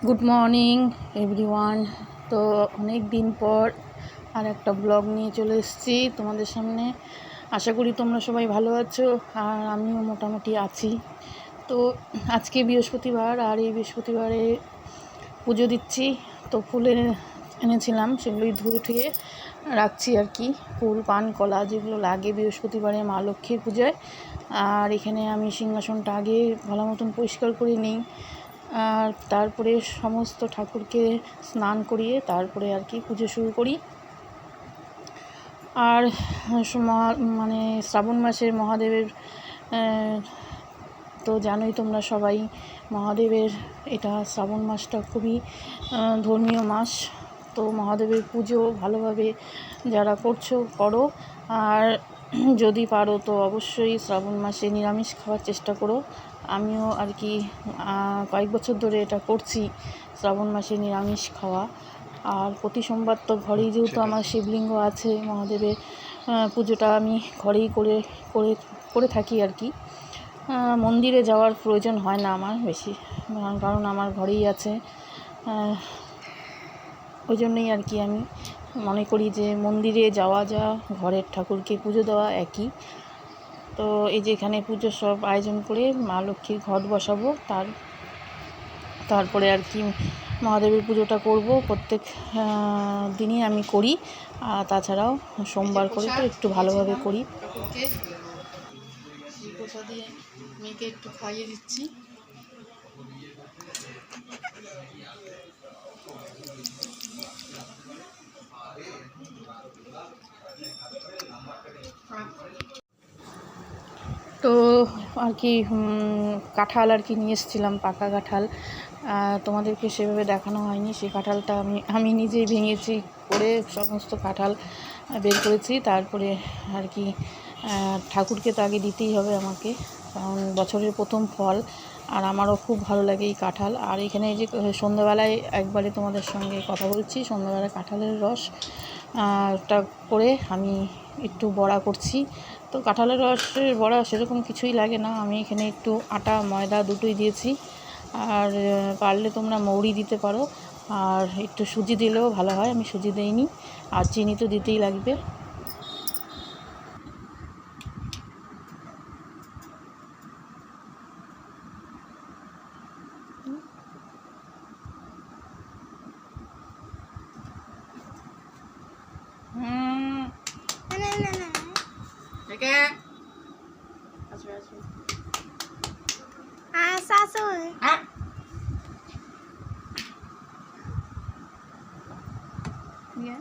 Good morning everyone. তো অনেক দিন পর আর একটা ব্লগ নিয়ে চলে এসেছি তোমাদের সামনে। আশা করি তোমরা সবাই ভালো আছো, আর আমিও মোটামুটি আছি। তো আজকে বৃহস্পতিবার, আর এই বৃহস্পতিবারে পুজো দিচ্ছি। তো ফুলের এনেছিলাম, সেগুলোই ধুয়ে ঠুয়ে রাখছি আর কি। ফুল, পান, কলা যেগুলো লাগে বৃহস্পতিবারে মা লক্ষ্মীর পূজায়। আর এখানে আমি সিংহাসনটা আগে ভালো মতন পরিষ্কার করে নিই, আর তারপরে সমস্ত ঠাকুরকে স্নান করিয়ে তারপরে আর কি পুজো শুরু করি। আর মানে শ্রাবণ মাসের মহাদেবের তো জানোই তোমরা সবাই, মহাদেবের এটা শ্রাবণ মাসটা খুবই ধর্মীয় মাস। তো মহাদেবের পুজো ভালোভাবে যারা করছো করো, আর যদি পারো তো অবশ্যই শ্রাবণ মাসে নিরামিষ খাওয়ার চেষ্টা করো। আমিও আর কি কয়েক বছর ধরে এটা করছি, শ্রাবণ মাসে নিরামিষ খাওয়া। আর প্রতি সোমবার তো ঘরেই, যেহেতু আমার শিবলিঙ্গ আছে, মহাদেবের পুজোটা আমি ঘরেই করে থাকি আর কি। মন্দিরে যাওয়ার প্রয়োজন হয় না আমার বেশি, কারণ আমার ঘরেই আছে। ওই জন্যই আর কি আমি মনে করি যে মন্দিরে যাওয়া যা ঘরের ঠাকুরকে পুজো দেওয়া একই। তো এই যে এখানে পুজোর সব আয়োজন করে মা লক্ষ্মীর ঘট বসাবো, তারপরে আর কি মহাদেবের পুজোটা করব। প্রত্যেক দিনই আমি করি, আর তাছাড়াও সোমবার করে তো একটু ভালোভাবে করি। প্রসাদে মেয়েকে একটু খাইয়ে দিচ্ছি। তো আর কি কাঁঠাল আর কি নিয়ে এসেছিলাম, পাকা কাঁঠাল। তোমাদেরকে সেভাবে দেখানো হয়নি। সেই কাঁঠালটা আমি নিজেই ভেঙেছি, করে সমস্ত কাঁঠাল বের করেছি। তারপরে আর কি ঠাকুরকে তো আগে দিতেই হবে আমাকে, কারণ বছরের প্রথম ফল, আর আমারও খুব ভালো লাগে এই কাঁঠাল। আর এখানে এই যে সন্ধ্যাবেলায় একবারে তোমাদের সঙ্গে কথা বলছি, সন্ধ্যাবেলায় কাঁঠালের রস টা করে আমি একটু বড়া করছি। তো কাঁঠালের রসের বড়া সেরকম কিছুই লাগে না, আমি এখানে একটু আটা ময়দা দুটোই দিয়েছি। আর পারলে তোমরা মৌরি দিতে পারো, আর একটু সুজি দিলেও ভালো হয়, আমি সুজি দিইনি। আর চিনি তো দিতেই লাগবে।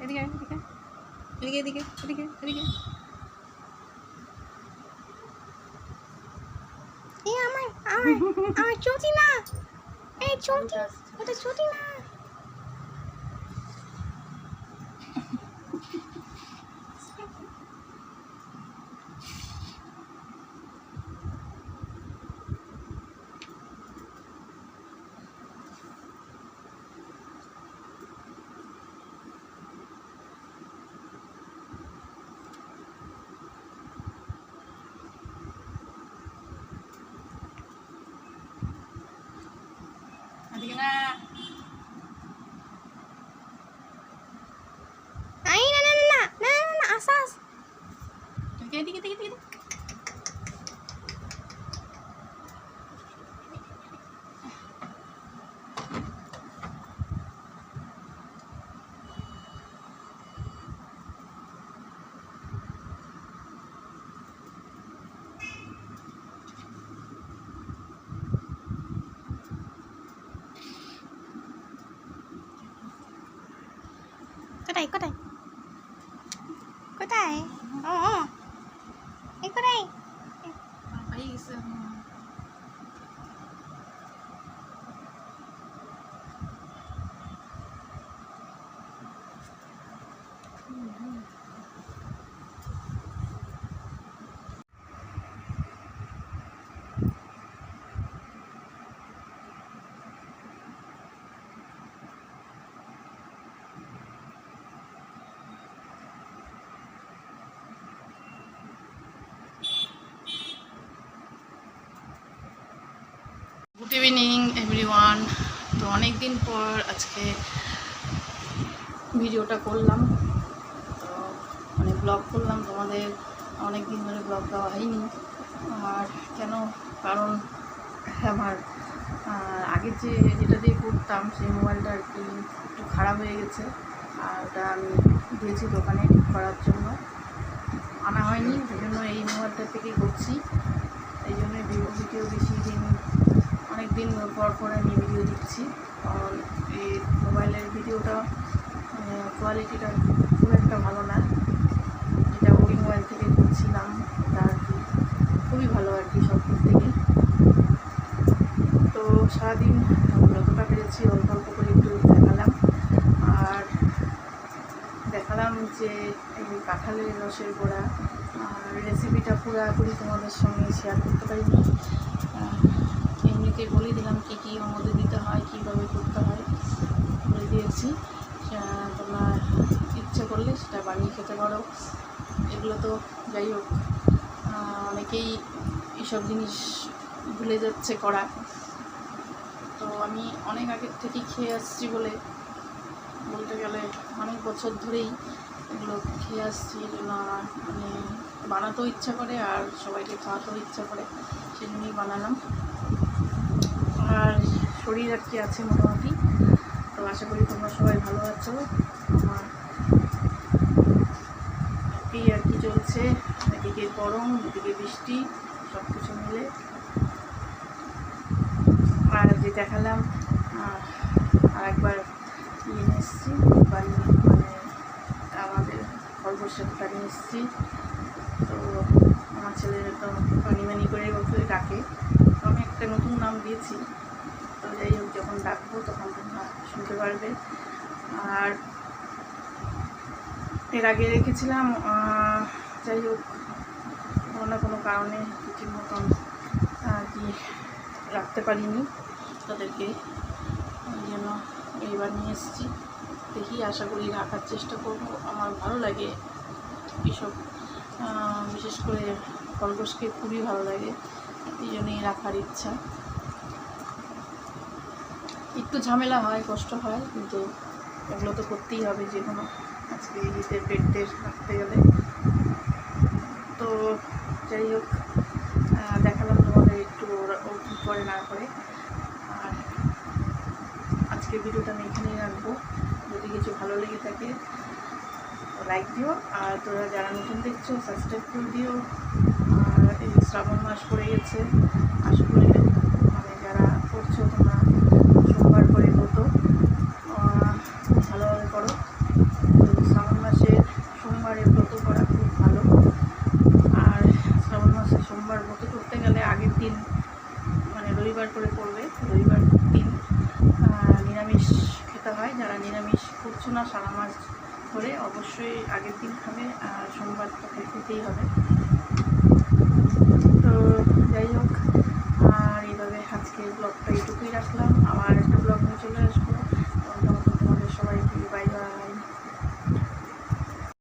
এদিকে এদিকে এদিকে এদিকে এদিকে এদিকে। এই আমার আমার আমার চটি মা, এই চটি, ওটা চটি মা। এদিকে না, আই না না না না না না, আসাস এদিকে এদিকে এদিকে এদিকে। কোথায় কোথায় কোথায়? ও এই কোথায়? পাই গেছে। Good evening everyone. তো অনেক দিন পর আজকে ভিডিওটা করলাম, তো মানে ব্লগ করলাম। তোমাদের অনেক দিন ধরে ব্লগ দেওয়া হয়নি। আর কেন, কারণ আমার আগের যেটা দিয়ে করতাম সেই মোবাইলটা আর কি একটু খারাপ হয়ে গেছে, আর ওটা আমি দিয়েছি দোকানে ঠিক করার জন্য, আনা হয়নি। সেই জন্য এই মোবাইলটা থেকেই করছি। এই জন্যই ভিডিও বেশি দিন, অনেক দিন পর পর আমি ভিডিও দিচ্ছি। কারণ এই মোবাইলের ভিডিওটা কোয়ালিটিটা খুব একটা ভালো না। যেটা ওই মোবাইল থেকে করছিলাম ওটা আর কি খুবই ভালো আর কি সব দিক থেকে। তো সারাদিন যতটা পেরেছি অল্প অল্প করে একটু দেখালাম। আর দেখালাম যে এই কাঁঠালের রসের গোড়া আর রেসিপিটা পুরোপুরি তোমাদের সঙ্গে শেয়ার করতে পারিনি। এমনিতে বলে দিলাম কী কী ওর মধ্যে দিতে হয়, কীভাবে করতে হয় বলে দিয়েছি। তোমরা ইচ্ছে করলে সেটা বানিয়ে খেতে পারো। এগুলো তো যাই হোক, অনেকেই এইসব জিনিস ভুলে যাচ্ছে করা। তো আমি অনেক আগের থেকেই খেয়ে আসছি বলে বলতে গেলে অনেক বছর ধরেই এগুলো খেয়ে আসছি। এই জন্য আমার মানে বানাতেও ইচ্ছা করে আর সবাইকে খাওয়াতেও ইচ্ছা করে, সেই জন্যই বানালাম। আর শরীর আর কি আছে মোটামুটি। তো আশা করি তোমরা সবাই ভালো আছো। আমার এই আর কি চলছে, এদিকে গরম, এদিকে বৃষ্টি, সব কিছু মিলে। আর যে দেখালাম আর একবার নিয়ে এসেছি, মানে আমাদের খরগোশটা নিয়ে এসেছি। তো আমার ছেলের তো পানি করে ওকে ডাকে, তো আমি একটা নতুন নাম দিয়েছি। তো যাই হোক, যখন ডাকবো তখন তোমরা শুনতে পারবে। আর এর আগে রেখেছিলাম, যাই হোক কোনো না কোনো কারণে ঠিক মতন আর কি রাখতে পারিনি তাদেরকে, ওই জন্য এইবার নিয়ে এসেছি। দেখি, আশা করি রাখার চেষ্টা করব। আমার ভালো লাগে এসব, বিশেষ করে খরগোশকে খুবই ভালো লাগে, এই জন্যই রাখার ইচ্ছা। একটু ঝামেলা হয়, কষ্ট হয়, কিন্তু ওগুলো তো করতেই হবে যে কোনো আজকে ঈদের পেটদের রাখতে গেলে। তো যাই হোক, দেখালাম তোমাদের একটু ও কী করে না করে। আর আজকে ভিডিওটা আমি এখানেই রাখবো। যদি কিছু ভালো লেগে থাকে লাইক দিও, আর তোরা যারা নতুন দেখছো সাবস্ক্রাইব করে দিও। আর এই শ্রাবণ মাস পড়ে গেছে, আশা করি মানে যারা করছো তোমরা সোমবার করে ব্রত ভালোভাবে করো। শ্রাবণ মাসে সোমবারে ব্রত করা খুব ভালো। আর শ্রাবণ মাসে সোমবার ব্রত করতে গেলে আগের দিন মানে রবিবার করে করবে, রবিবার দিন নিরামিষ খেতে হয়। যারা নিরামিষ করছো না সারা মাস ধরে, অবশ্যই আগের দিন খাবে, আর সোমবার তো খেতেই হবে।